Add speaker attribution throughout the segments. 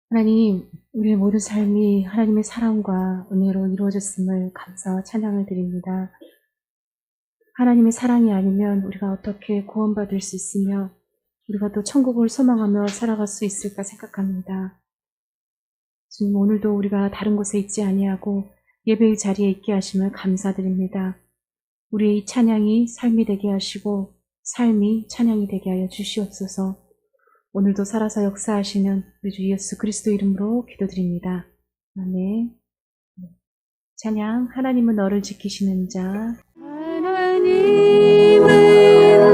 Speaker 1: 하나님, 우리의 모든 삶이 하나님의 사랑과 은혜로 이루어졌음을 감사와 찬양을 드립니다. 하나님의 사랑이 아니면 우리가 어떻게 구원받을 수 있으며 우리가 또 천국을 소망하며 살아갈 수 있을까 생각합니다. 주님, 오늘도 우리가 다른 곳에 있지 아니하고 예배의 자리에 있게 하심을 감사드립니다. 우리의 이 찬양이 삶이 되게 하시고 삶이 찬양이 되게 하여 주시옵소서. 오늘도 살아서 역사하시는 우리 주 예수 그리스도 이름으로 기도드립니다. 아멘. 찬양, 하나님은 너를 지키시는 자.
Speaker 2: 하나님은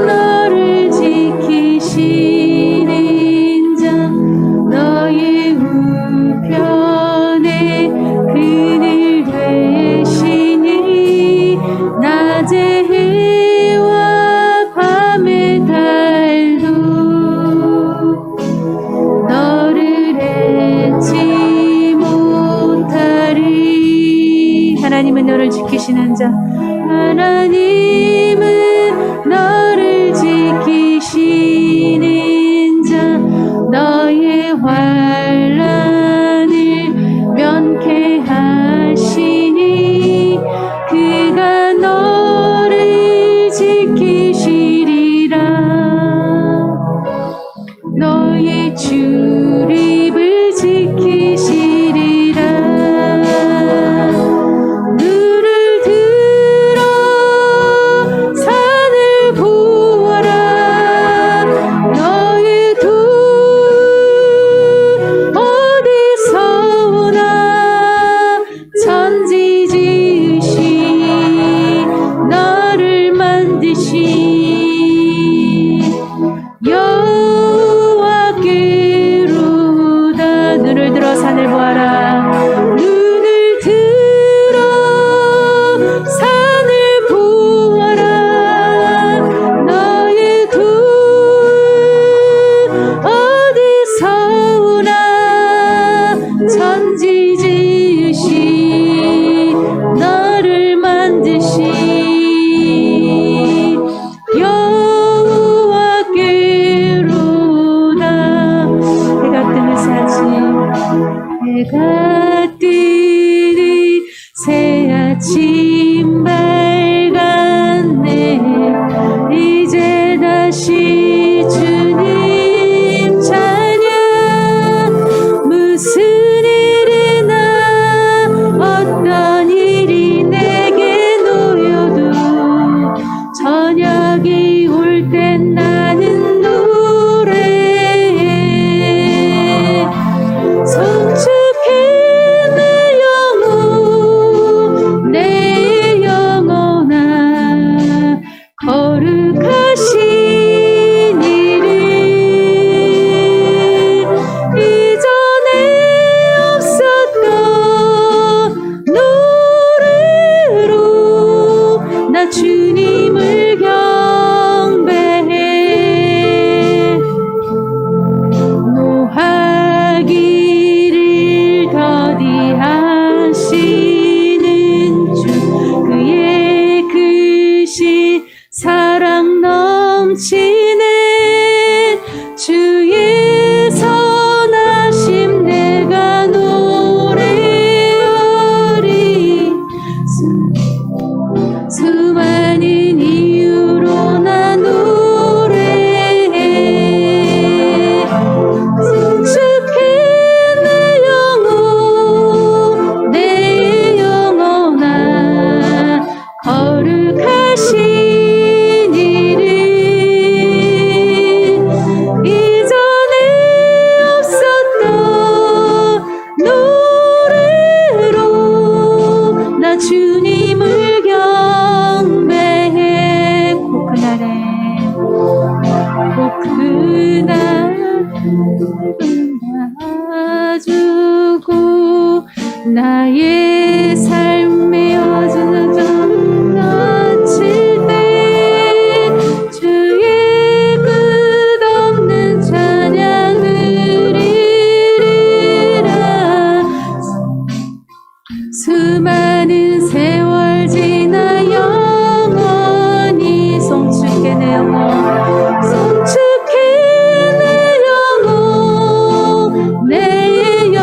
Speaker 2: 너를 지키시는 자, 너의 우편에 그늘 되시니 낮에 해와 밤의 달도 너를 잊지 못하리. 하나님은 너를 지키시는 자, 하나님은 너를 지키시는 자, 너의 환난을 면케하시니 그가 너를 지키시리라. 너의 출입을 지키시리라. 눈을 들어 산을 보아라. 너의 돈 어디서 오나. 천지 지으신 너를 만드신 여호와께로다. 눈을 들어 산을 보아라. 눈을 들어 산을 보아라. 너의 돈 어디서 오나. 천지 지으신 너를 만드신 여호와께로다. 해가 뜨는 사진, 해가 뜨는 새 아침 밝았네. 이제 다시 주님 찬양. 무슨 일이나 어떤 일이 내게 놓여도 저녁이 올 땐 나는 노래해. 송축해 내 영혼, 내 영혼아. 거룩하신 이름 이전에 없었던 노래로 나 주님을 경배해. 노하기를 더디하시는 주, 그의 크신 사랑 넘치는 주의 선하심 내가 노래하리. 수많은 이유로 나 노래해. 송축해 내 영혼, 내 영혼아. 거룩하신 이름 이전에 없었던 노래로 나 주님을 경배해. 꼭 그날에, 꼭 그날 놔주고 나의 삶의 어두운 넘칠 때 주의 끝없는 찬양 드리리라. 수많은 세월 지나 영원히 송축해 내 영혼, 송축해 내 영혼, 내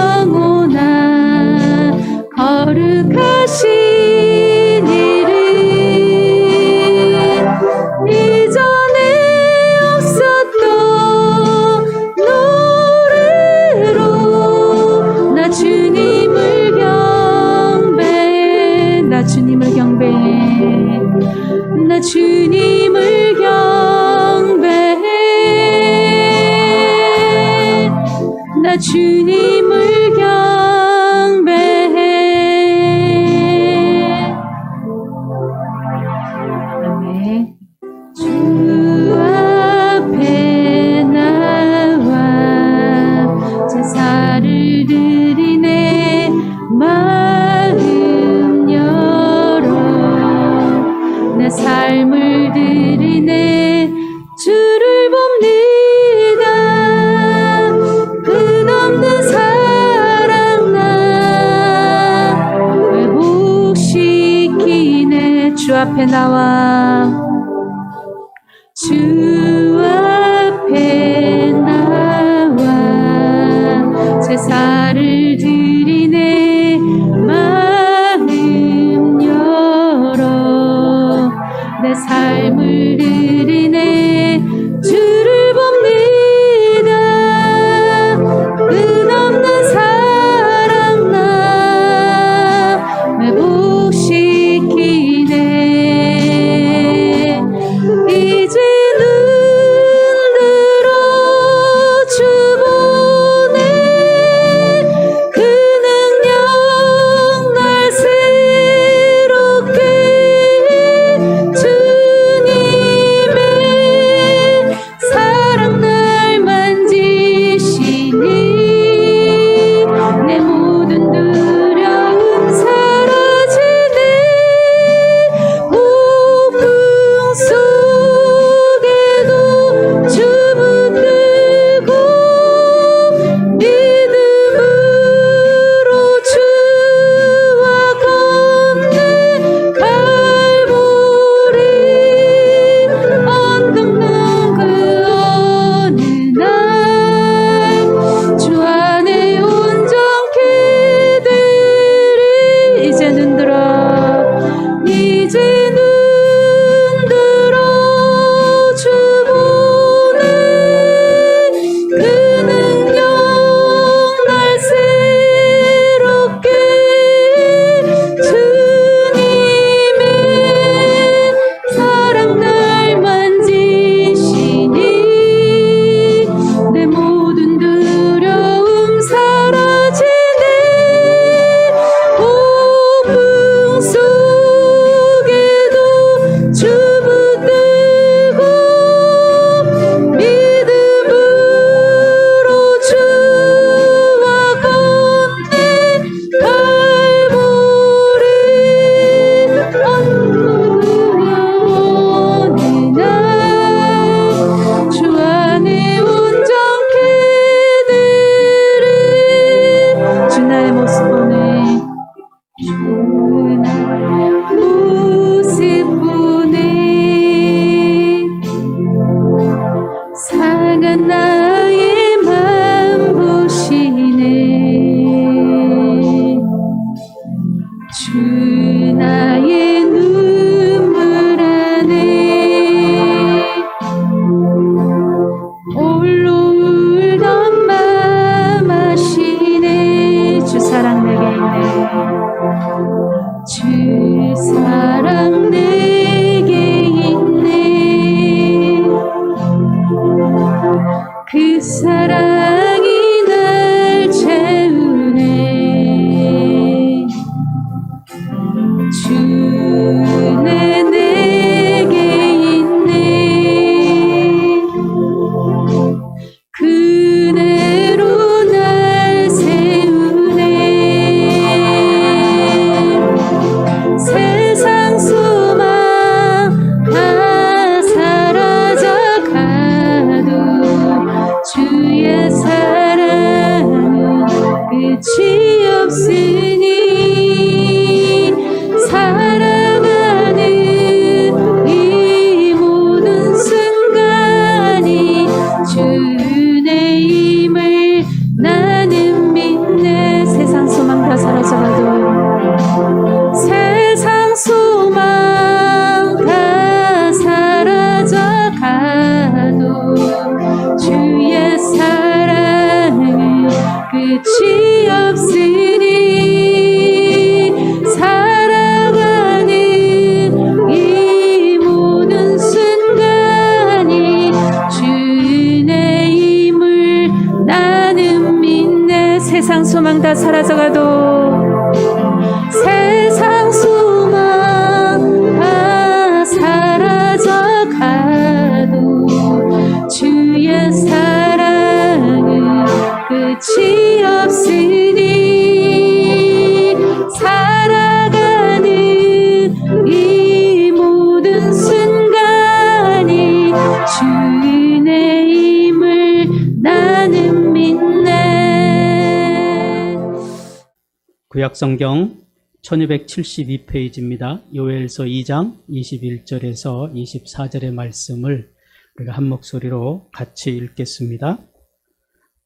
Speaker 2: 나 주님을 경배해. 아멘. 주 앞에 나와 제사를 드리네. 마음 열어 내 삶을 드리네. 주를 봅니다. 끝없는 사랑 나 회복시키네. 주 앞에 나와 주 앞에 나와 제사를 드리네. 마음 열어 내 삶을 드리네. 주를 봅니다. 끝없는 사랑 나 회복시키네. 이제 눈 들어 주 보네. 그 능력 날 새롭게 주님의 사랑 날 만지시니 내 모든 두려움 사라지네. 폭풍 속에도 주 붙들고 믿음으로 주와 걷네. 갈보리 언덕 넘그 어느 날 주 안에 온전케 되리. 이제 눈 들어 이제 눈 들어 주 보네. 그 능력 날 새롭게 주님의 사랑 날 만지시니 내 모든 두려움 사라지네. 폭풍 속에도 주 붙들고 믿음으로 주와 걷네. 갈보리 언덕 어느 날 주 안에 온전케 되리. 주 나의 모습 보네. 주 나의 모습 보네. 상한 나의 맘 보시네. 주 나의 눈물 안에 홀로 울던 맘 아시네. 주 사랑 내게 있네. 주 사랑 내게 있네. 그 사랑이 날 채우네. 주 내게 있네. 그대로 날 세우네. 세상 소망 다 사라져가도 주의 사랑은 끝이 없으니 살아가는 이 모든 순간이 주의 힘을 나는 믿네. 세상 소망 다 사라져가도 세상 소망 다 사라져가도 주의 사랑은 끝이 없으니 세상 소망 다 사라져가도 세상 소망 다 사라져가도 주의 사랑은 끝이 없으니 살아가는 이 모든 순간이 주의 힘을 나는 믿네.
Speaker 3: 구약성경 1272페이지입니다. 요엘서 2장 21절에서 24절의 말씀을 우리가 한 목소리로 같이 읽겠습니다.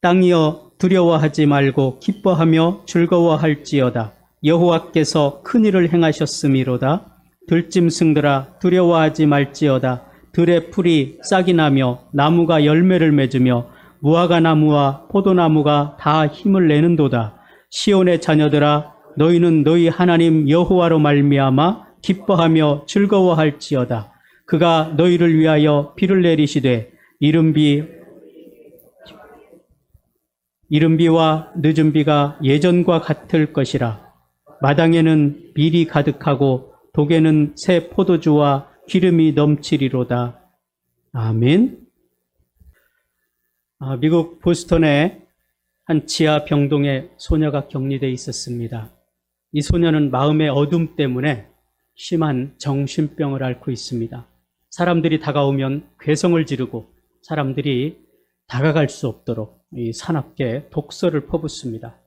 Speaker 3: 땅이여 두려워하지 말고 기뻐하며 즐거워할지어다. 여호와께서 큰 일을 행하셨음이로다. 들짐승들아 두려워하지 말지어다. 들의 풀이 싹이 나며 나무가 열매를 맺으며 무화과 나무와 포도나무가 다 힘을 내는도다. 시온의 자녀들아 너희는 너희 하나님 여호와로 말미암아 기뻐하며 즐거워할지어다. 그가 너희를 위하여 비를 내리시되 이른 비와 늦은 비가 예전과 같을 것이라. 마당에는 밀이 가득하고 독에는 새 포도주와 기름이 넘치리로다. 아멘. 미국 보스턴의 한 지하 병동에 소녀가 격리되어 있었습니다. 이 소녀는 마음의 어둠 때문에 심한 정신병을 앓고 있습니다. 사람들이 다가오면 괴성을 지르고 사람들이 다가갈 수 없도록 이 사납게 독서를 퍼붓습니다.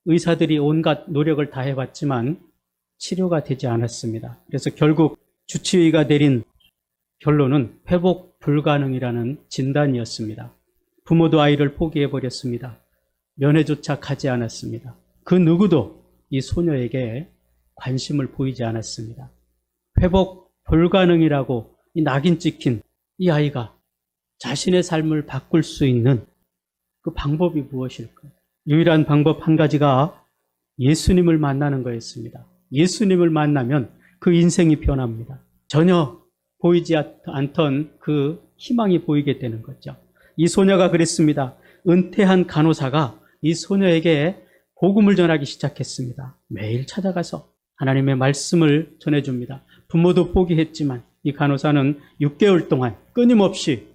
Speaker 3: 의사들이 온갖 노력을 다해봤지만 치료가 되지 않았습니다. 그래서 결국 주치의가 내린 결론은 회복 불가능이라는 진단이었습니다. 부모도 아이를 포기해버렸습니다. 면회조차 가지 않았습니다. 그 누구도 이 소녀에게 관심을 보이지 않았습니다. 회복 불가능이라고 이 낙인 찍힌 이 아이가 자신의 삶을 바꿀 수 있는 그 방법이 무엇일까요? 유일한 방법 한 가지가 예수님을 만나는 거였습니다. 예수님을 만나면 그 인생이 변합니다. 전혀 보이지 않던 그 희망이 보이게 되는 거죠. 이 소녀가 그랬습니다. 은퇴한 간호사가 이 소녀에게 복음을 전하기 시작했습니다. 매일 찾아가서 하나님의 말씀을 전해줍니다. 부모도 포기했지만 이 간호사는 6개월 동안 끊임없이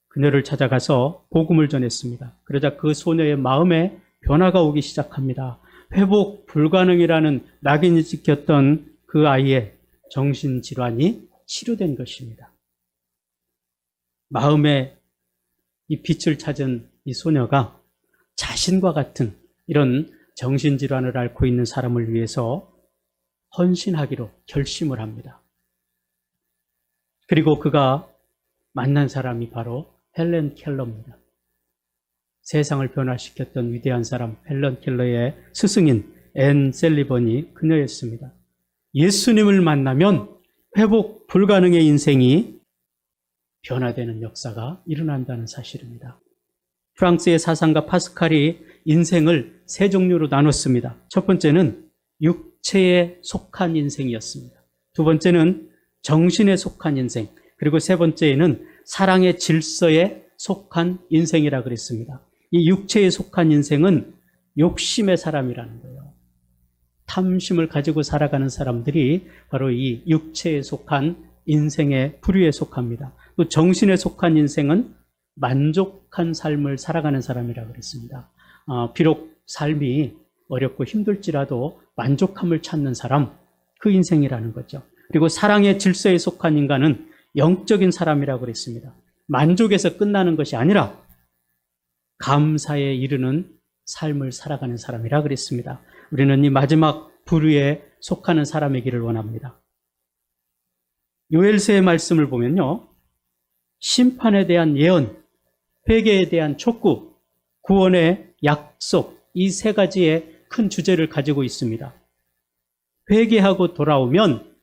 Speaker 3: 그녀를 찾아가서 복음을 전했습니다. 그러자 그 소녀의 마음에 변화가 오기 시작합니다. 회복 불가능이라는 낙인이 찍혔던 그 아이의 정신질환이 치료된 것입니다. 마음에 이 빛을 찾은 이 소녀가 자신과 같은 이런 정신질환을 앓고 있는 사람을 위해서 헌신하기로 결심을 합니다. 그리고 그가 만난 사람이 바로 헬렌 켈러입니다. 세상을 변화시켰던 위대한 사람 헬렌 켈러의 스승인 앤 셀리번이 그녀였습니다. 예수님을 만나면 회복 불가능의 인생이 변화되는 역사가 일어난다는 사실입니다. 프랑스의 사상가 파스칼이 인생을 세 종류로 나눴습니다. 첫 번째는 육체에 속한 인생이었습니다. 두 번째는 정신에 속한 인생, 그리고 세 번째에는 사랑의 질서에 속한 인생이라 그랬습니다. 이 육체에 속한 인생은 욕심의 사람이라는 거예요. 탐심을 가지고 살아가는 사람들이 바로 이 육체에 속한 인생의 부류에 속합니다. 또 정신에 속한 인생은 만족한 삶을 살아가는 사람이라고 그랬습니다. 비록 삶이 어렵고 힘들지라도 만족함을 찾는 사람, 그 인생이라는 거죠. 그리고 사랑의 질서에 속한 인간은 영적인 사람이라고 그랬습니다. 만족에서 끝나는 것이 아니라 감사에 이르는 삶을 살아가는 사람이라 그랬습니다. 우리는 이 마지막 부류에 속하는 사람이기를 원합니다. 요엘서의 말씀을 보면요, 심판에 대한 예언, 회개에 대한 촉구, 구원의 약속, 이 세 가지의 큰 주제를 가지고 있습니다. 회개하고 돌아오면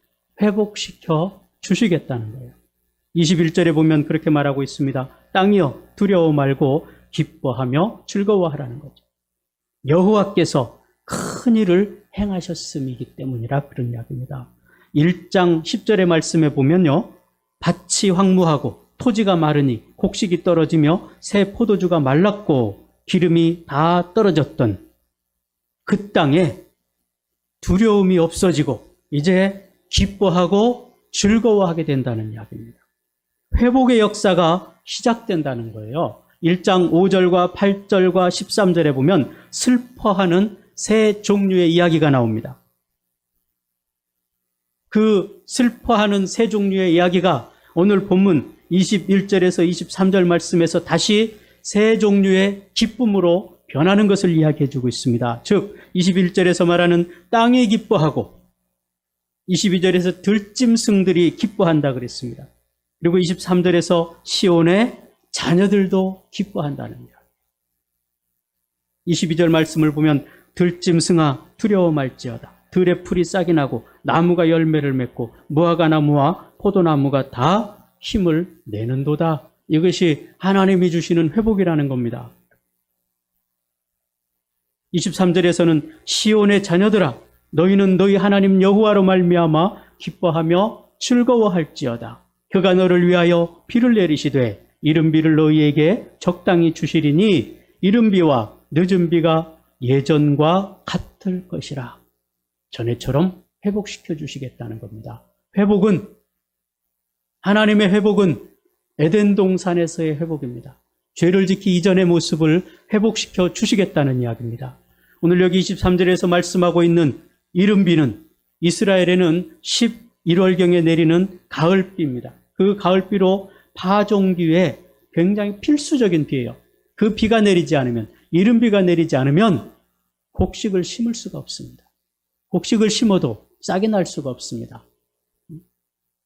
Speaker 3: 회복시켜 주시겠다는 거예요. 21절에 보면 그렇게 말하고 있습니다. 땅이여 두려워 말고 기뻐하며 즐거워하라는 거죠. 여호와께서 큰 일을 행하셨음이기 때문이라 그런 이야기입니다. 1장 10절의 말씀에 보면요, 밭이 황무하고 토지가 마르니 곡식이 떨어지며 새 포도주가 말랐고 기름이 다 떨어졌던 그 땅에 두려움이 없어지고 이제 기뻐하고 즐거워하게 된다는 이야기입니다. 회복의 역사가 시작된다는 거예요. 1장 5절과 8절과 13절에 보면 슬퍼하는 세 종류의 이야기가 나옵니다. 그 슬퍼하는 세 종류의 이야기가 오늘 본문 21절에서 23절 말씀에서 다시 세 종류의 기쁨으로 변하는 것을 이야기해 주고 있습니다. 즉 21절에서 말하는 땅이 기뻐하고 22절에서 들짐승들이 기뻐한다 그랬습니다. 그리고 23절에서 시온의 자녀들도 기뻐한다는 이야기. 22절 말씀을 보면 들짐승아 두려워 말지어다. 들의 풀이 싹이 나고 나무가 열매를 맺고 무화과 나무와 포도나무가 다 힘을 내는도다. 이것이 하나님이 주시는 회복이라는 겁니다. 23절에서는 시온의 자녀들아 너희는 너희 하나님 여호와로 말미암아 기뻐하며 즐거워할지어다. 그가 너를 위하여 비를 내리시되 이른 비를 너희에게 적당히 주시리니 이른 비와 늦은 비가 예전과 같을 것이라. 전에처럼 회복시켜 주시겠다는 겁니다. 회복은, 하나님의 회복은 에덴 동산에서의 회복입니다. 죄를 짓기 이전의 모습을 회복시켜 주시겠다는 이야기입니다. 오늘 여기 23절에서 말씀하고 있는 이른 비는 이스라엘에는 11월경에 내리는 가을비입니다. 그 가을비로 파종기에 굉장히 필수적인 비예요. 그 비가 내리지 않으면, 이른 비가 내리지 않으면 곡식을 심을 수가 없습니다. 곡식을 심어도 싹이 날 수가 없습니다.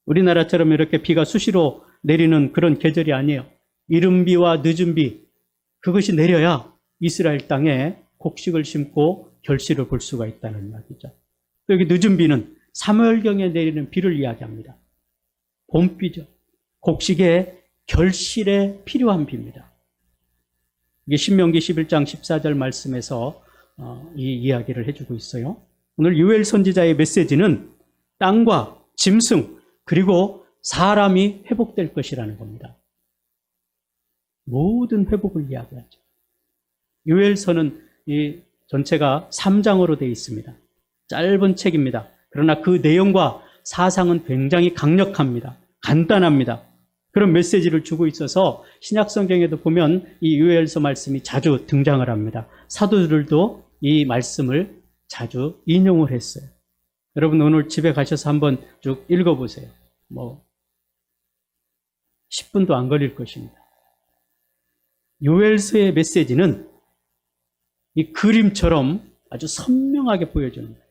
Speaker 3: 우리나라처럼 이렇게 비가 수시로 내리는 그런 계절이 아니에요. 이른 비와 늦은 비, 그것이 내려야 이스라엘 땅에 곡식을 심고 결실을 볼 수가 있다는 이야기죠. 여기 늦은 비는 3월경에 내리는 비를 이야기합니다. 봄비죠. 곡식의 결실에 필요한 비입니다. 이게 신명기 11장 14절 말씀에서 이 이야기를 해주고 있어요. 오늘 요엘 선지자의 메시지는 땅과 짐승 그리고 사람이 회복될 것이라는 겁니다. 모든 회복을 이야기하죠. 요엘서는 이 전체가 3장으로 되어 있습니다. 짧은 책입니다. 그러나 그 내용과 사상은 굉장히 강력합니다. 간단합니다. 그런 메시지를 주고 있어서 신약 성경에도 보면 이 요엘서 말씀이 자주 등장을 합니다. 사도들도 이 말씀을 자주 인용을 했어요. 여러분 오늘 집에 가셔서 한번 쭉 읽어보세요. 10분도 안 걸릴 것입니다. 요엘서의 메시지는 이 그림처럼 아주 선명하게 보여주는 거예요.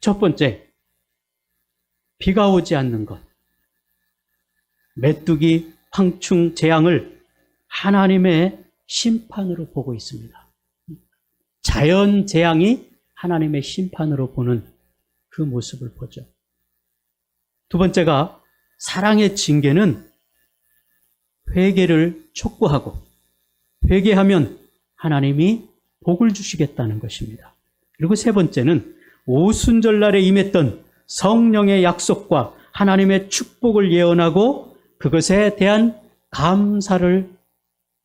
Speaker 3: 첫 번째, 비가 오지 않는 것. 메뚜기, 황충, 재앙을 하나님의 심판으로 보고 있습니다. 자연 재앙이 하나님의 심판으로 보는 그 모습을 보죠. 두 번째가 사랑의 징계는 회개를 촉구하고 회개하면 하나님이 복을 주시겠다는 것입니다. 그리고 세 번째는 오순절날에 임했던 성령의 약속과 하나님의 축복을 예언하고 그것에 대한 감사를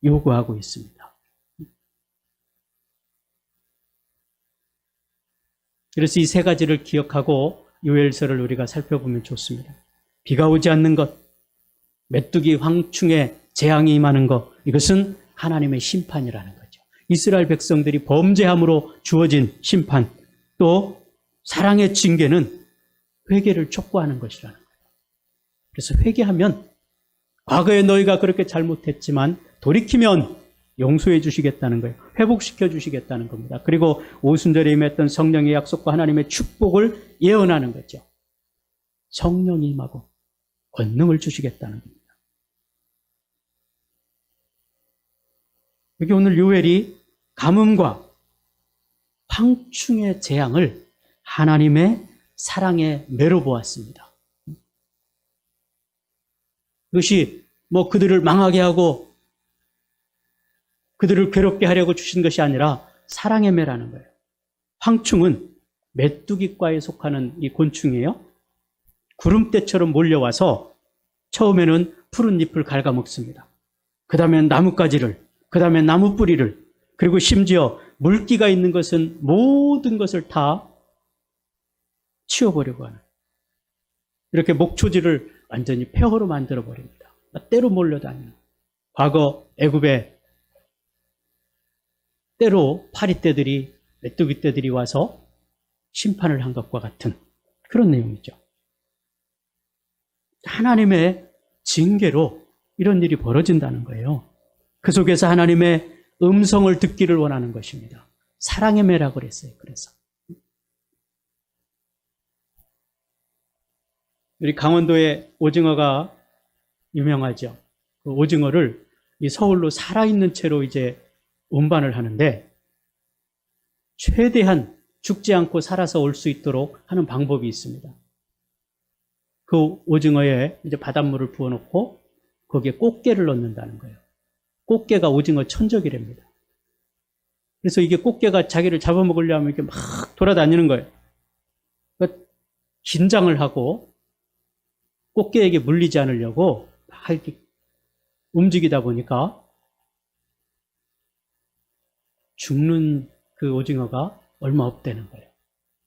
Speaker 3: 요구하고 있습니다. 그래서 이 세 가지를 기억하고 요엘서를 우리가 살펴보면 좋습니다. 비가 오지 않는 것, 메뚜기 황충의 재앙이 임하는 것, 이것은 하나님의 심판이라는 거죠. 이스라엘 백성들이 범죄함으로 주어진 심판, 또 사랑의 징계는 회개를 촉구하는 것이라는 거예요. 그래서 회개하면 과거에 너희가 그렇게 잘못했지만 돌이키면 용서해 주시겠다는 거예요. 회복시켜 주시겠다는 겁니다. 그리고 오순절에 임했던 성령의 약속과 하나님의 축복을 예언하는 거죠. 성령이 임하고 권능을 주시겠다는 겁니다. 여기 오늘 요엘이 가뭄과 황충의 재앙을 하나님의 사랑에 매로 보았습니다. 그것이 그들을 망하게 하고 그들을 괴롭게 하려고 주신 것이 아니라 사랑의 매라는 거예요. 황충은 메뚜기과에 속하는 이 곤충이에요. 구름대처럼 몰려와서 처음에는 푸른 잎을 갉아먹습니다. 그 다음에 나뭇가지를, 그 다음에 나무 뿌리를, 그리고 심지어 물기가 있는 것은 모든 것을 다 치워버리고 하는, 이렇게 목초지를 완전히 폐허로 만들어 버립니다. 때로 몰려다니는, 과거 애굽에 때로 파리떼들이, 메뚜기떼들이 와서 심판을 한 것과 같은 그런 내용이죠. 하나님의 징계로 이런 일이 벌어진다는 거예요. 그 속에서 하나님의 음성을 듣기를 원하는 것입니다. 사랑의 매라고 그랬어요. 그래서 우리 강원도의 오징어가 유명하죠. 그 오징어를 이 서울로 살아있는 채로 이제 운반을 하는데, 최대한 죽지 않고 살아서 올 수 있도록 하는 방법이 있습니다. 그 오징어에 이제 바닷물을 부어놓고 거기에 꽃게를 넣는다는 거예요. 꽃게가 오징어 천적이랍니다. 그래서 이게 꽃게가 자기를 잡아먹으려면 이렇게 막 돌아다니는 거예요. 그러니까 긴장을 하고 꽃게에게 물리지 않으려고 막 이렇게 움직이다 보니까 죽는 그 오징어가 얼마 없다는 거예요.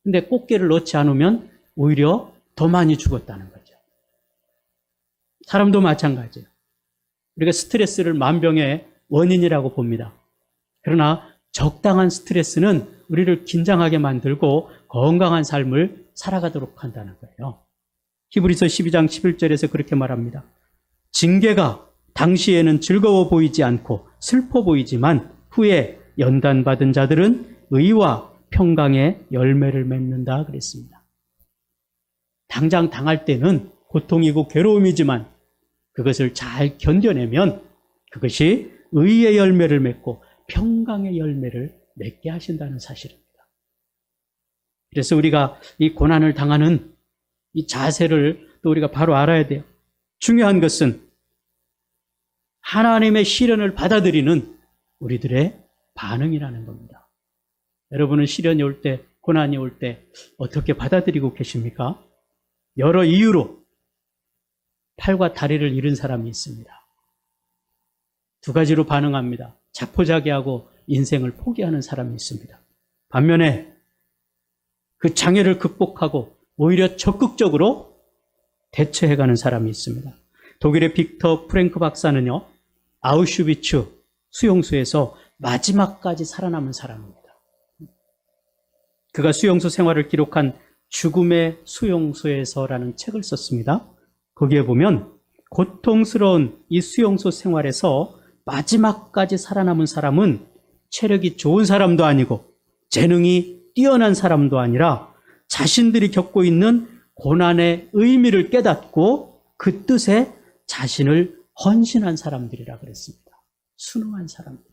Speaker 3: 근데 꽃게를 넣지 않으면 오히려 더 많이 죽었다는 거죠. 사람도 마찬가지예요. 우리가 스트레스를 만병의 원인이라고 봅니다. 그러나 적당한 스트레스는 우리를 긴장하게 만들고 건강한 삶을 살아가도록 한다는 거예요. 히브리서 12장 11절에서 그렇게 말합니다. 징계가 당시에는 즐거워 보이지 않고 슬퍼 보이지만 후에 연단받은 자들은 의와 평강의 열매를 맺는다 그랬습니다. 당장 당할 때는 고통이고 괴로움이지만 그것을 잘 견뎌내면 그것이 의의 열매를 맺고 평강의 열매를 맺게 하신다는 사실입니다. 그래서 우리가 이 고난을 당하는 이 자세를 또 우리가 바로 알아야 돼요. 중요한 것은 하나님의 시련을 받아들이는 우리들의 반응이라는 겁니다. 여러분은 시련이 올 때, 고난이 올 때 어떻게 받아들이고 계십니까? 여러 이유로 팔과 다리를 잃은 사람이 있습니다. 두 가지로 반응합니다. 자포자기하고 인생을 포기하는 사람이 있습니다. 반면에 그 장애를 극복하고 오히려 적극적으로 대처해가는 사람이 있습니다. 독일의 빅터 프랭크 박사는요, 아우슈비츠 수용소에서 마지막까지 살아남은 사람입니다. 그가 수용소 생활을 기록한 죽음의 수용소에서라는 책을 썼습니다. 거기에 보면 고통스러운 이 수용소 생활에서 마지막까지 살아남은 사람은 체력이 좋은 사람도 아니고 재능이 뛰어난 사람도 아니라 자신들이 겪고 있는 고난의 의미를 깨닫고 그 뜻에 자신을 헌신한 사람들이라 그랬습니다. 순응한 사람들.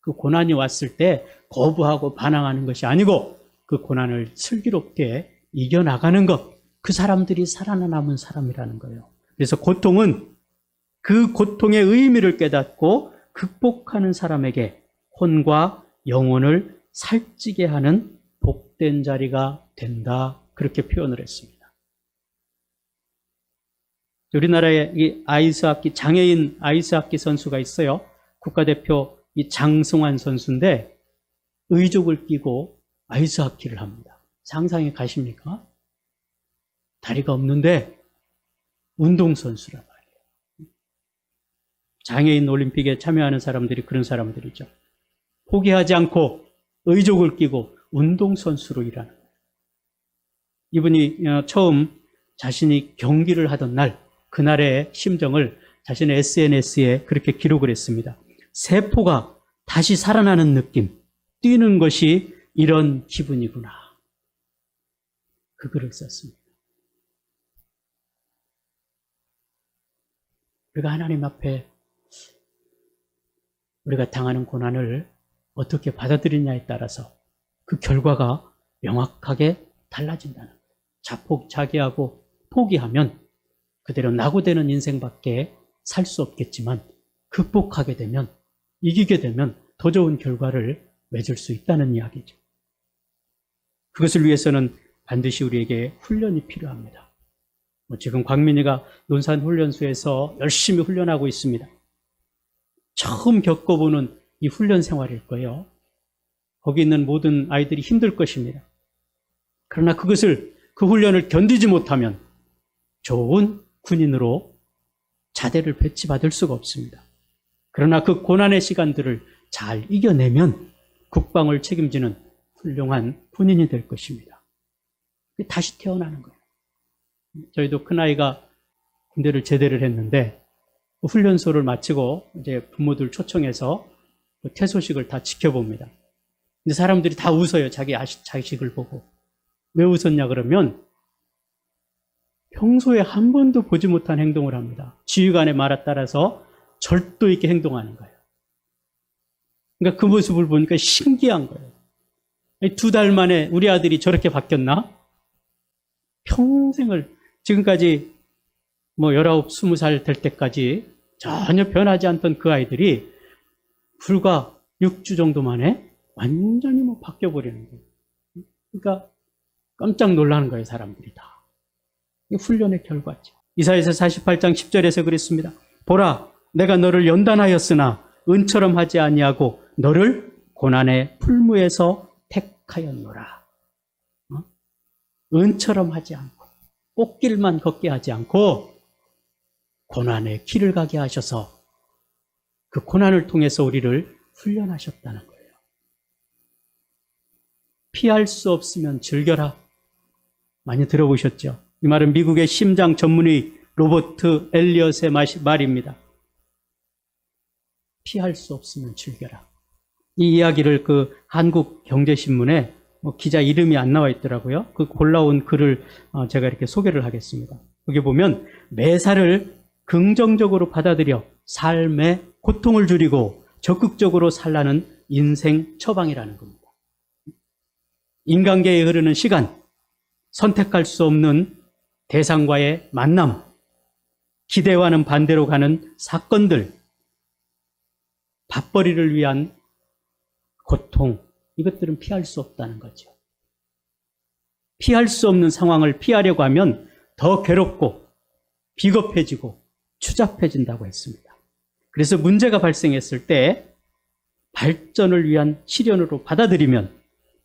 Speaker 3: 그 고난이 왔을 때 거부하고 반항하는 것이 아니고 그 고난을 슬기롭게 이겨나가는 것, 그 사람들이 살아남은 사람이라는 거예요. 그래서 고통은 그 고통의 의미를 깨닫고 극복하는 사람에게 혼과 영혼을 살찌게 하는 복된 자리가 된다. 그렇게 표현을 했습니다. 우리나라에 이 아이스하키, 장애인 아이스하키 선수가 있어요. 국가대표 이 장승환 선수인데 의족을 끼고 아이스하키를 합니다. 상상해 가십니까? 다리가 없는데 운동선수란 말이에요. 장애인 올림픽에 참여하는 사람들이 그런 사람들이죠. 포기하지 않고 의족을 끼고 운동선수로 일하는 거예요. 이분이 처음 자신이 경기를 하던 날, 그날의 심정을 자신의 SNS에 그렇게 기록을 했습니다. 세포가 다시 살아나는 느낌, 뛰는 것이 이런 기분이구나. 그 글을 썼습니다. 우리가 하나님 앞에 우리가 당하는 고난을 어떻게 받아들이냐에 따라서 그 결과가 명확하게 달라진다는 거예요. 자포자기하고 포기하면 그대로 낙오되는 인생밖에 살 수 없겠지만 극복하게 되면, 이기게 되면 더 좋은 결과를 맺을 수 있다는 이야기죠. 그것을 위해서는 반드시 우리에게 훈련이 필요합니다. 지금 광민이가 논산훈련소에서 열심히 훈련하고 있습니다. 처음 겪어보는 이 훈련 생활일 거예요. 거기 있는 모든 아이들이 힘들 것입니다. 그러나 그 훈련을 견디지 못하면 좋은 군인으로 자대를 배치받을 수가 없습니다. 그러나 그 고난의 시간들을 잘 이겨내면 국방을 책임지는 훌륭한 군인이 될 것입니다. 다시 태어나는 거예요. 저희도 큰아이가 군대를 제대를 했는데 훈련소를 마치고 이제 부모들 초청해서 퇴소식을 다 지켜봅니다. 근데 사람들이 다 웃어요. 자기 자식을 보고. 왜 웃었냐 그러면 평소에 한 번도 보지 못한 행동을 합니다. 지휘관의 말에 따라서 절도 있게 행동하는 거예요. 그러니까 그 모습을 보니까 신기한 거예요. 2달 만에 우리 아들이 저렇게 바뀌었나? 평생을 지금까지 19, 20살 될 때까지 전혀 변하지 않던 그 아이들이 불과 6주 정도 만에 완전히 바뀌어버리는 거예요. 그러니까 깜짝 놀라는 거예요, 사람들이 다. 이게 훈련의 결과죠. 이사야서 48장 10절에서 그랬습니다. 보라, 내가 너를 연단하였으나 은처럼 하지 아니하고 너를 고난의 풀무에서 택하였노라. 은처럼 하지 않고 꽃길만 걷게 하지 않고 고난의 길을 가게 하셔서 그 고난을 통해서 우리를 훈련하셨다는 거예요. 피할 수 없으면 즐겨라. 많이 들어보셨죠? 이 말은 미국의 심장 전문의 로버트 엘리엇의 말입니다. 피할 수 없으면 즐겨라. 이 이야기를 그 한국경제신문에 기자 이름이 안 나와 있더라고요. 그 골라온 글을 제가 이렇게 소개를 하겠습니다. 여기 보면 매사를 긍정적으로 받아들여 삶의 고통을 줄이고 적극적으로 살라는 인생 처방이라는 겁니다. 인간계에 흐르는 시간, 선택할 수 없는 대상과의 만남, 기대와는 반대로 가는 사건들, 밥벌이를 위한 고통, 이것들은 피할 수 없다는 거죠. 피할 수 없는 상황을 피하려고 하면 더 괴롭고 비겁해지고 추잡해진다고 했습니다. 그래서 문제가 발생했을 때 발전을 위한 시련으로 받아들이면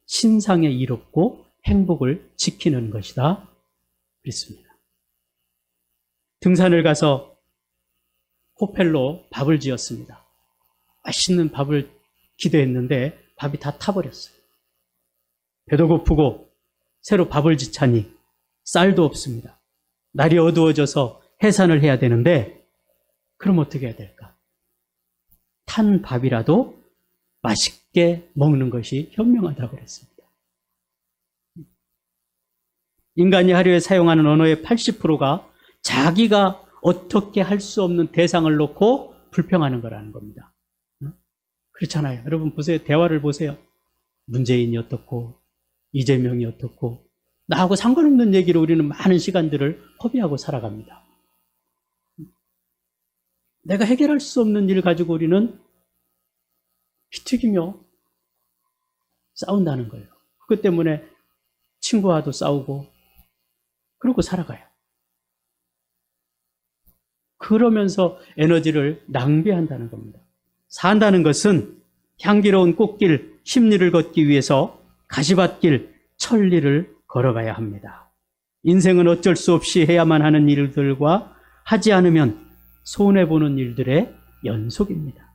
Speaker 3: 신상에 이롭고 행복을 지키는 것이다. 그랬습니다. 등산을 가서 호펠로 밥을 지었습니다. 맛있는 밥을 기대했는데 밥이 다 타버렸어요. 배도 고프고 새로 밥을 짓자니 쌀도 없습니다. 날이 어두워져서 해산을 해야 되는데 그럼 어떻게 해야 될까? 탄 밥이라도 맛있게 먹는 것이 현명하다고 그랬습니다. 인간이 하루에 사용하는 언어의 80%가 자기가 어떻게 할 수 없는 대상을 놓고 불평하는 거라는 겁니다. 그렇잖아요. 여러분 보세요. 대화를 보세요. 문재인이 어떻고 이재명이 어떻고 나하고 상관없는 얘기로 우리는 많은 시간들을 허비하고 살아갑니다. 내가 해결할 수 없는 일 가지고 우리는 피튀기며 싸운다는 거예요. 그것 때문에 친구와도 싸우고 그러고 살아가요. 그러면서 에너지를 낭비한다는 겁니다. 산다는 것은 향기로운 꽃길, 십리를 걷기 위해서 가시밭길, 천리를 걸어가야 합니다. 인생은 어쩔 수 없이 해야만 하는 일들과 하지 않으면 손해보는 일들의 연속입니다.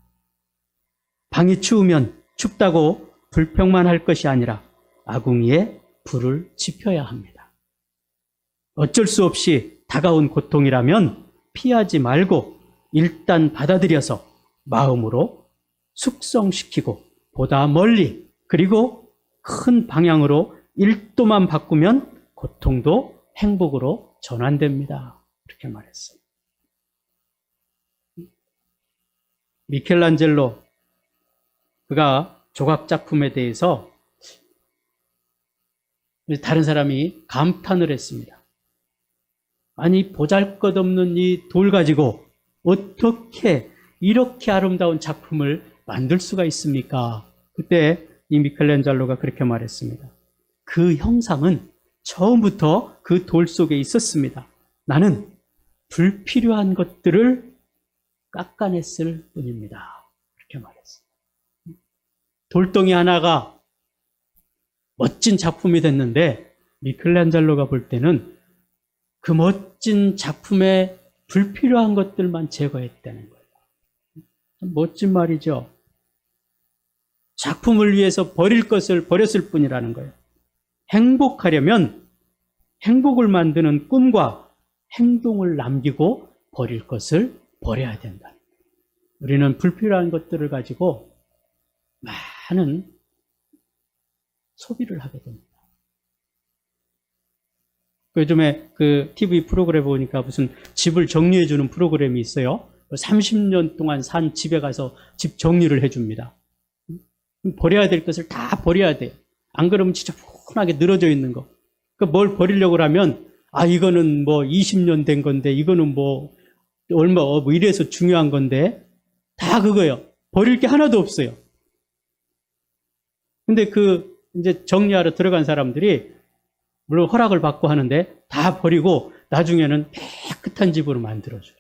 Speaker 3: 방이 추우면 춥다고 불평만 할 것이 아니라 아궁이에 불을 지펴야 합니다. 어쩔 수 없이 다가온 고통이라면 피하지 말고 일단 받아들여서 마음으로 숙성시키고 보다 멀리 그리고 큰 방향으로 1도만 바꾸면 고통도 행복으로 전환됩니다. 이렇게 말했어요. 미켈란젤로 그가 조각 작품에 대해서 다른 사람이 감탄을 했습니다. 아니 보잘것없는 이 돌 가지고 어떻게 이렇게 아름다운 작품을 만들 수가 있습니까? 그때 이 미켈란젤로가 그렇게 말했습니다. 그 형상은 처음부터 그 돌 속에 있었습니다. 나는 불필요한 것들을 깎아냈을 뿐입니다. 그렇게 말했습니다. 돌덩이 하나가 멋진 작품이 됐는데 미켈란젤로가 볼 때는 그 멋진 작품에 불필요한 것들만 제거했다는 거예요. 참 멋진 말이죠. 작품을 위해서 버릴 것을 버렸을 뿐이라는 거예요. 행복하려면 행복을 만드는 꿈과 행동을 남기고 버릴 것을 버려야 된다. 우리는 불필요한 것들을 가지고 많은 소비를 하게 됩니다. 요즘에 그 TV 프로그램 보니까 무슨 집을 정리해주는 프로그램이 있어요. 30년 동안 산 집에 가서 집 정리를 해줍니다. 버려야 될 것을 다 버려야 돼요. 안 그러면 진짜 푸근하게 늘어져 있는 거. 뭘 버리려고 하면, 이거는 뭐 20년 된 건데, 이거는 뭐 얼마, 뭐 이래서 중요한 건데, 다 그거예요. 버릴 게 하나도 없어요. 근데 이제 정리하러 들어간 사람들이, 물론 허락을 받고 하는데, 다 버리고, 나중에는 깨끗한 집으로 만들어줘요.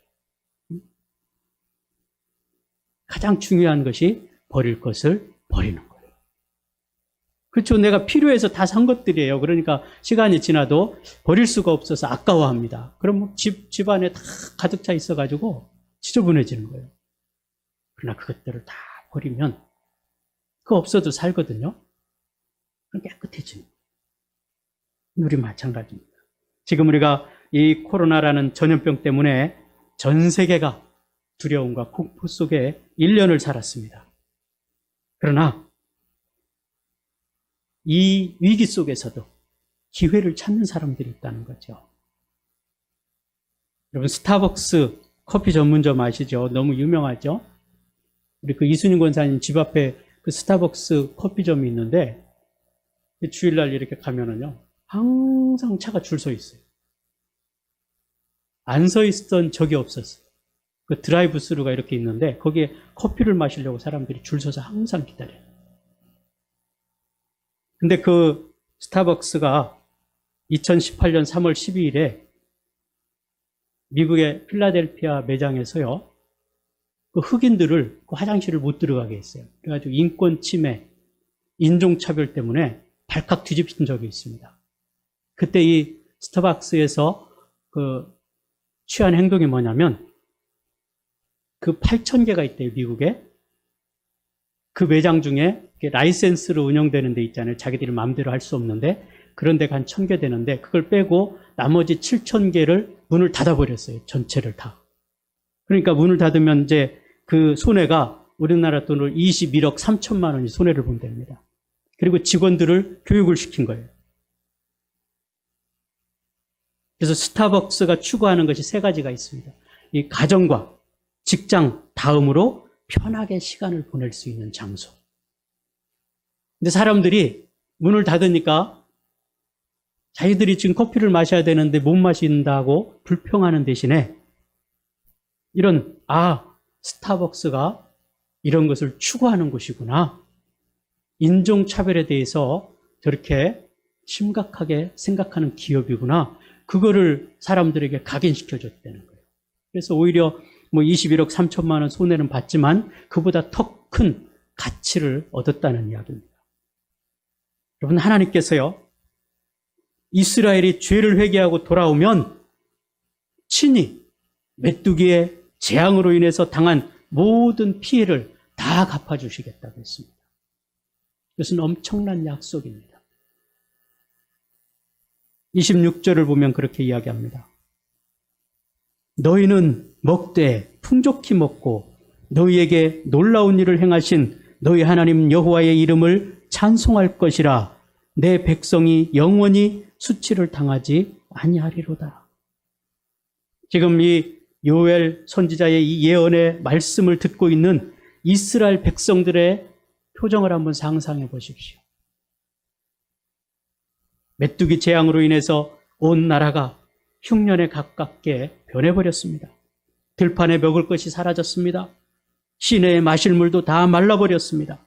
Speaker 3: 가장 중요한 것이 버릴 것을 버리는 거예요. 그렇죠. 내가 필요해서 다 산 것들이에요. 그러니까 시간이 지나도 버릴 수가 없어서 아까워합니다. 그럼 집 안에 다 가득 차 있어가지고 지저분해지는 거예요. 그러나 그것들을 다 버리면 그거 없어도 살거든요. 그럼 깨끗해지는 거예요. 우리 마찬가지입니다. 지금 우리가 이 코로나라는 전염병 때문에 전 세계가 두려움과 공포 속에 1년을 살았습니다. 그러나 이 위기 속에서도 기회를 찾는 사람들이 있다는 거죠. 여러분, 스타벅스 커피 전문점 아시죠? 너무 유명하죠? 우리 그 이순인 권사님 집 앞에 그 스타벅스 커피점이 있는데 주일날 이렇게 가면은요, 항상 차가 줄 서 있어요. 안 서 있던 적이 없었어요. 그 드라이브 스루가 이렇게 있는데 거기에 커피를 마시려고 사람들이 줄 서서 항상 기다려요. 근데 그 스타벅스가 2018년 3월 12일에 미국의 필라델피아 매장에서요, 그 흑인들을 그 화장실을 못 들어가게 했어요. 그래가지고 인권 침해, 인종차별 때문에 발칵 뒤집힌 적이 있습니다. 그때 이 스타벅스에서 그 취한 행동이 뭐냐면, 그 8,000개가 있대요, 미국에. 그 매장 중에 라이센스로 운영되는 데 있잖아요. 자기들이 마음대로 할 수 없는데, 그런 데가 한 1,000개 되는데, 그걸 빼고 나머지 7,000개를 문을 닫아버렸어요. 전체를 다. 그러니까 문을 닫으면 이제 그 손해가 우리나라 돈으로 21억 3천만 원이 손해를 본답니다. 그리고 직원들을 교육을 시킨 거예요. 그래서 스타벅스가 추구하는 것이 3가지가 있습니다. 이 가정과 직장 다음으로 편하게 시간을 보낼 수 있는 장소. 근데 사람들이 문을 닫으니까 자기들이 지금 커피를 마셔야 되는데 못 마신다고 불평하는 대신에 이런, 스타벅스가 이런 것을 추구하는 곳이구나. 인종차별에 대해서 저렇게 심각하게 생각하는 기업이구나. 그거를 사람들에게 각인시켜줬다는 거예요. 그래서 오히려 뭐 21억 3천만 원 손해는 봤지만 그보다 더 큰 가치를 얻었다는 이야기입니다. 여러분, 하나님께서요, 이스라엘이 죄를 회개하고 돌아오면 친히 메뚜기의 재앙으로 인해서 당한 모든 피해를 다 갚아주시겠다고 했습니다. 이것은 엄청난 약속입니다. 26절을 보면 그렇게 이야기합니다. 너희는 먹되 풍족히 먹고 너희에게 놀라운 일을 행하신 너희 하나님 여호와의 이름을 찬송할 것이라. 내 백성이 영원히 수치를 당하지 아니하리로다. 지금 이 요엘 선지자의 이 예언의 말씀을 듣고 있는 이스라엘 백성들의 표정을 한번 상상해 보십시오. 메뚜기 재앙으로 인해서 온 나라가 흉년에 가깝게 변해버렸습니다. 들판에 먹을 것이 사라졌습니다. 시내에 마실 물도 다 말라버렸습니다.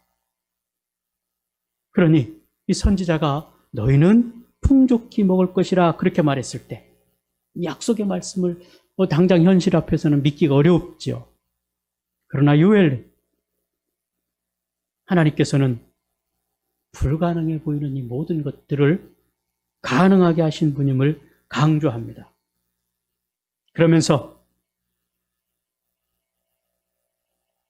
Speaker 3: 그러니 이 선지자가 너희는 풍족히 먹을 것이라 그렇게 말했을 때 약속의 말씀을 당장 현실 앞에서는 믿기가 어렵지요. 그러나 요엘 하나님께서는 불가능해 보이는 이 모든 것들을 가능하게 하신 분임을 강조합니다. 그러면서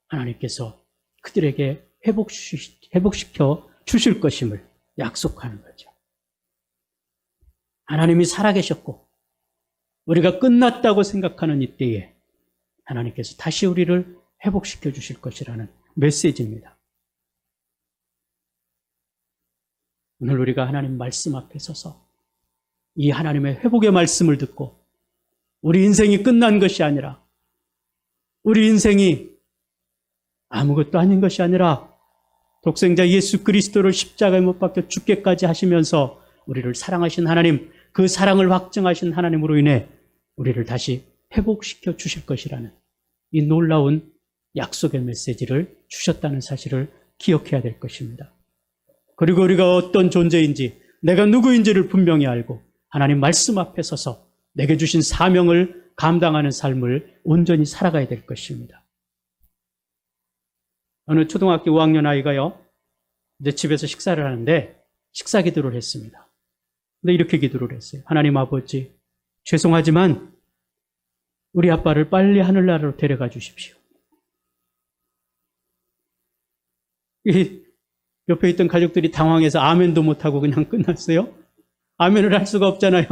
Speaker 3: 하나님께서 그들에게 회복시켜 주실 것임을 약속하는 거죠. 하나님이 살아계셨고 우리가 끝났다고 생각하는 이때에 하나님께서 다시 우리를 회복시켜 주실 것이라는 메시지입니다. 오늘 우리가 하나님 말씀 앞에 서서 이 하나님의 회복의 말씀을 듣고 우리 인생이 끝난 것이 아니라 우리 인생이 아무것도 아닌 것이 아니라 독생자 예수 그리스도를 십자가에 못 박혀 죽게까지 하시면서 우리를 사랑하신 하나님, 그 사랑을 확증하신 하나님으로 인해 우리를 다시 회복시켜 주실 것이라는 이 놀라운 약속의 메시지를 주셨다는 사실을 기억해야 될 것입니다. 그리고 우리가 어떤 존재인지, 내가 누구인지를 분명히 알고 하나님 말씀 앞에 서서 내게 주신 사명을 감당하는 삶을 온전히 살아가야 될 것입니다. 어느 초등학교 5학년 아이가요, 이제 집에서 식사를 하는데 식사 기도를 했습니다. 근데 이렇게 기도를 했어요. 하나님 아버지, 죄송하지만 우리 아빠를 빨리 하늘나라로 데려가 주십시오. 이 옆에 있던 가족들이 당황해서 아멘도 못하고 그냥 끝났어요. 아멘을 할 수가 없잖아요.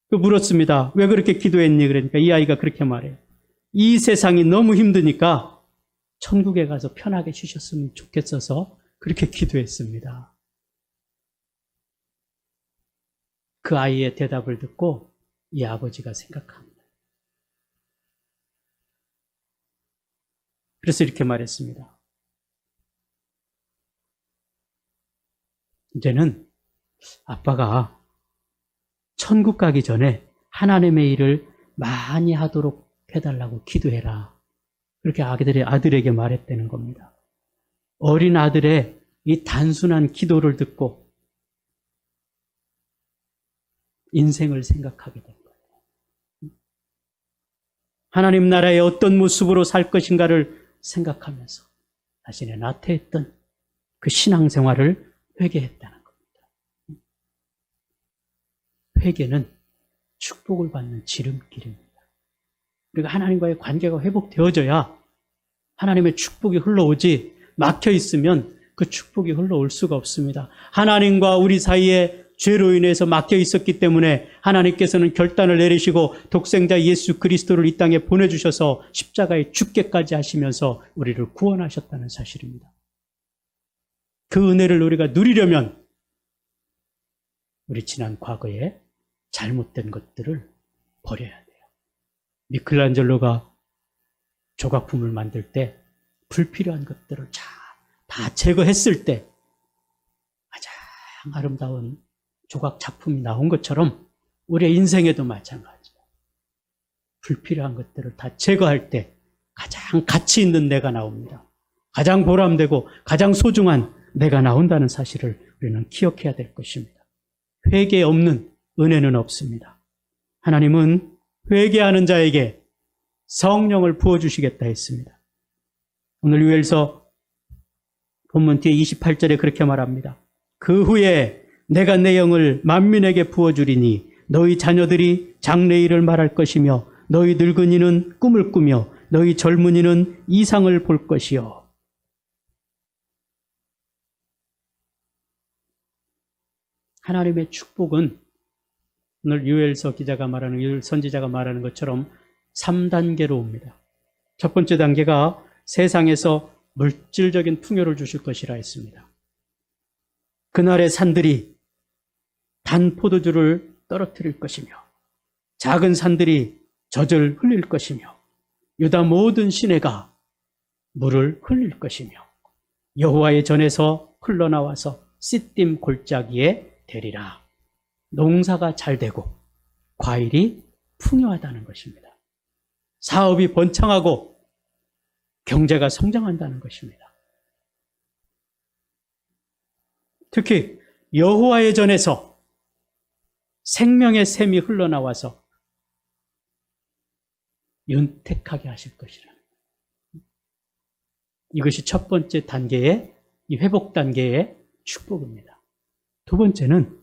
Speaker 3: 그 물었습니다. 왜 그렇게 기도했니? 그러니까 이 아이가 그렇게 말해요. 이 세상이 너무 힘드니까 천국에 가서 편하게 쉬셨으면 좋겠어서 그렇게 기도했습니다. 그 아이의 대답을 듣고 이 아버지가 생각합니다. 그래서 이렇게 말했습니다. 이제는 아빠가 천국 가기 전에 하나님의 일을 많이 하도록 해달라고 기도해라. 그렇게 아들에게 말했다는 겁니다. 어린 아들의 이 단순한 기도를 듣고 인생을 생각하게 된 거예요. 하나님 나라의 어떤 모습으로 살 것인가를 생각하면서 자신의 나태했던 그 신앙생활을 회개했다는 겁니다. 회개는 축복을 받는 지름길입니다. 우리가 하나님과의 관계가 회복되어져야 하나님의 축복이 흘러오지, 막혀 있으면 그 축복이 흘러올 수가 없습니다. 하나님과 우리 사이에 죄로 인해서 막혀 있었기 때문에 하나님께서는 결단을 내리시고 독생자 예수 그리스도를 이 땅에 보내주셔서 십자가에 죽게까지 하시면서 우리를 구원하셨다는 사실입니다. 그 은혜를 우리가 누리려면 우리 지난 과거에 잘못된 것들을 버려야 돼요. 미켈란젤로가 조각품을 만들 때 불필요한 것들을 다 제거했을 때 가장 아름다운 조각 작품이 나온 것처럼 우리의 인생에도 마찬가지예요. 불필요한 것들을 다 제거할 때 가장 가치 있는 내가 나옵니다. 가장 보람되고 가장 소중한 내가 나온다는 사실을 우리는 기억해야 될 것입니다. 회개 없는 은혜는 없습니다. 하나님은 회개하는 자에게 성령을 부어주시겠다 했습니다. 오늘 유엘서 본문 뒤에 28절에 그렇게 말합니다. 그 후에 내가 내 영을 만민에게 부어주리니 너희 자녀들이 장래일을 말할 것이며 너희 늙은이는 꿈을 꾸며 너희 젊은이는 이상을 볼 것이요. 하나님의 축복은 오늘 유엘서 기자가 말하는, 유엘 선지자가 말하는 것처럼 3단계로 옵니다. 첫 번째 단계가 세상에서 물질적인 풍요를 주실 것이라 했습니다. 그날의 산들이 단 포도주를 떨어뜨릴 것이며 작은 산들이 젖을 흘릴 것이며 유다 모든 시내가 물을 흘릴 것이며 여호와의 전에서 흘러나와서 씻딤 골짜기에 되리라. 농사가 잘 되고 과일이 풍요하다는 것입니다. 사업이 번창하고 경제가 성장한다는 것입니다. 특히 여호와의 전에서 생명의 샘이 흘러나와서 윤택하게 하실 것이라. 이것이 첫 번째 단계의, 이 회복 단계의 축복입니다. 두 번째는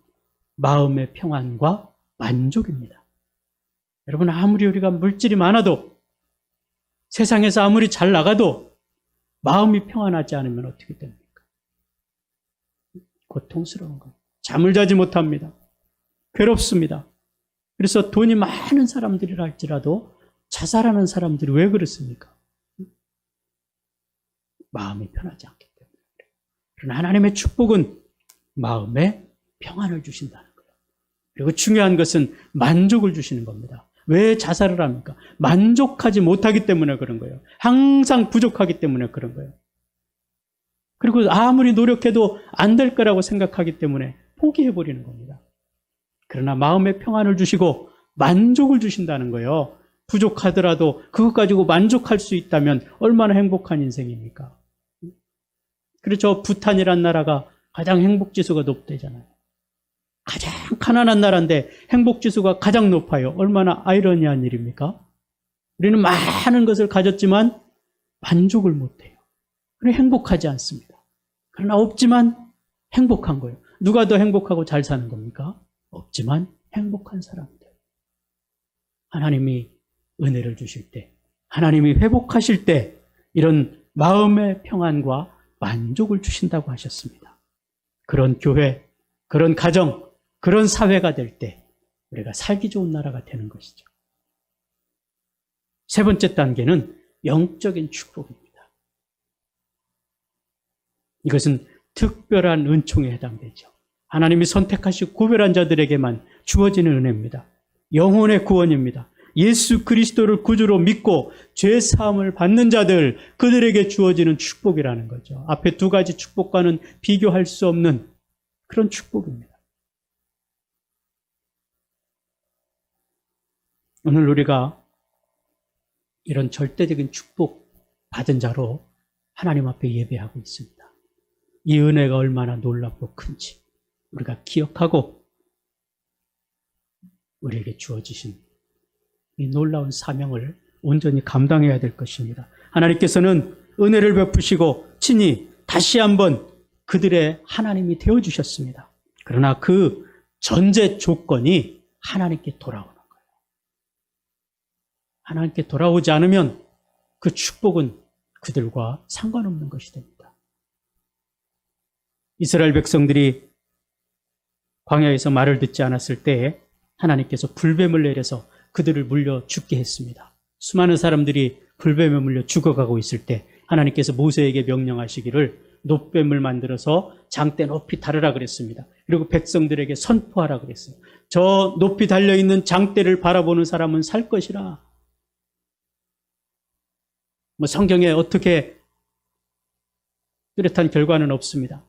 Speaker 3: 마음의 평안과 만족입니다. 여러분, 아무리 우리가 물질이 많아도, 세상에서 아무리 잘 나가도 마음이 평안하지 않으면 어떻게 됩니까? 고통스러운 거예요. 잠을 자지 못합니다. 괴롭습니다. 그래서 돈이 많은 사람들이라 할지라도 자살하는 사람들이 왜 그렇습니까? 마음이 편하지 않기 때문에. 그러나 하나님의 축복은 마음에 평안을 주신다는 거예요. 그리고 중요한 것은 만족을 주시는 겁니다. 왜 자살을 합니까? 만족하지 못하기 때문에 그런 거예요. 항상 부족하기 때문에 그런 거예요. 그리고 아무리 노력해도 안 될 거라고 생각하기 때문에 포기해버리는 겁니다. 그러나 마음의 평안을 주시고 만족을 주신다는 거예요. 부족하더라도 그것 가지고 만족할 수 있다면 얼마나 행복한 인생입니까? 그렇죠. 부탄이란 나라가 가장 행복지수가 높대잖아요. 가장 가난한 나라인데 행복지수가 가장 높아요. 얼마나 아이러니한 일입니까? 우리는 많은 것을 가졌지만 만족을 못해요. 그래 행복하지 않습니다. 그러나 없지만 행복한 거예요. 누가 더 행복하고 잘 사는 겁니까? 없지만 행복한 사람들. 하나님이 은혜를 주실 때, 하나님이 회복하실 때 이런 마음의 평안과 만족을 주신다고 하셨습니다. 그런 교회, 그런 가정, 그런 사회가 될 때 우리가 살기 좋은 나라가 되는 것이죠. 세 번째 단계는 영적인 축복입니다. 이것은 특별한 은총에 해당되죠. 하나님이 선택하시고 구별한 자들에게만 주어지는 은혜입니다. 영혼의 구원입니다. 예수 그리스도를 구주로 믿고 죄 사함을 받는 자들, 그들에게 주어지는 축복이라는 거죠. 앞에 두 가지 축복과는 비교할 수 없는 그런 축복입니다. 오늘 우리가 이런 절대적인 축복 받은 자로 하나님 앞에 예배하고 있습니다. 이 은혜가 얼마나 놀랍고 큰지 우리가 기억하고 우리에게 주어지신 이 놀라운 사명을 온전히 감당해야 될 것입니다. 하나님께서는 은혜를 베푸시고 친히 다시 한번 그들의 하나님이 되어주셨습니다. 그러나 그 전제 조건이 하나님께 돌아오는 거예요. 하나님께 돌아오지 않으면 그 축복은 그들과 상관없는 것이 됩니다. 이스라엘 백성들이 광야에서 말을 듣지 않았을 때에 하나님께서 불뱀을 내려서 그들을 물려 죽게 했습니다. 수많은 사람들이 불뱀에 물려 죽어가고 있을 때 하나님께서 모세에게 명령하시기를 놋뱀을 만들어서 장대 높이 다르라 그랬습니다. 그리고 백성들에게 선포하라 그랬어요. 저 높이 달려있는 장대를 바라보는 사람은 살 것이라. 성경에 어떻게 뚜렷한 결과는 없습니다.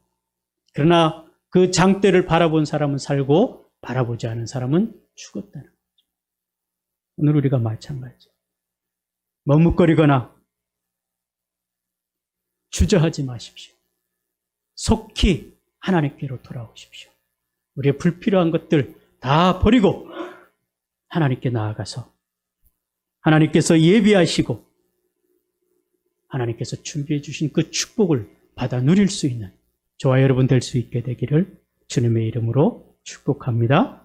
Speaker 3: 그러나 그 장대를 바라본 사람은 살고 바라보지 않은 사람은 죽었다는 거죠. 오늘 우리가 마찬가지죠. 머뭇거리거나 주저하지 마십시오. 속히 하나님께로 돌아오십시오. 우리의 불필요한 것들 다 버리고 하나님께 나아가서 하나님께서 예비하시고 하나님께서 준비해 주신 그 축복을 받아 누릴 수 있는 저와 여러분 될 수 있게 되기를 주님의 이름으로 축복합니다.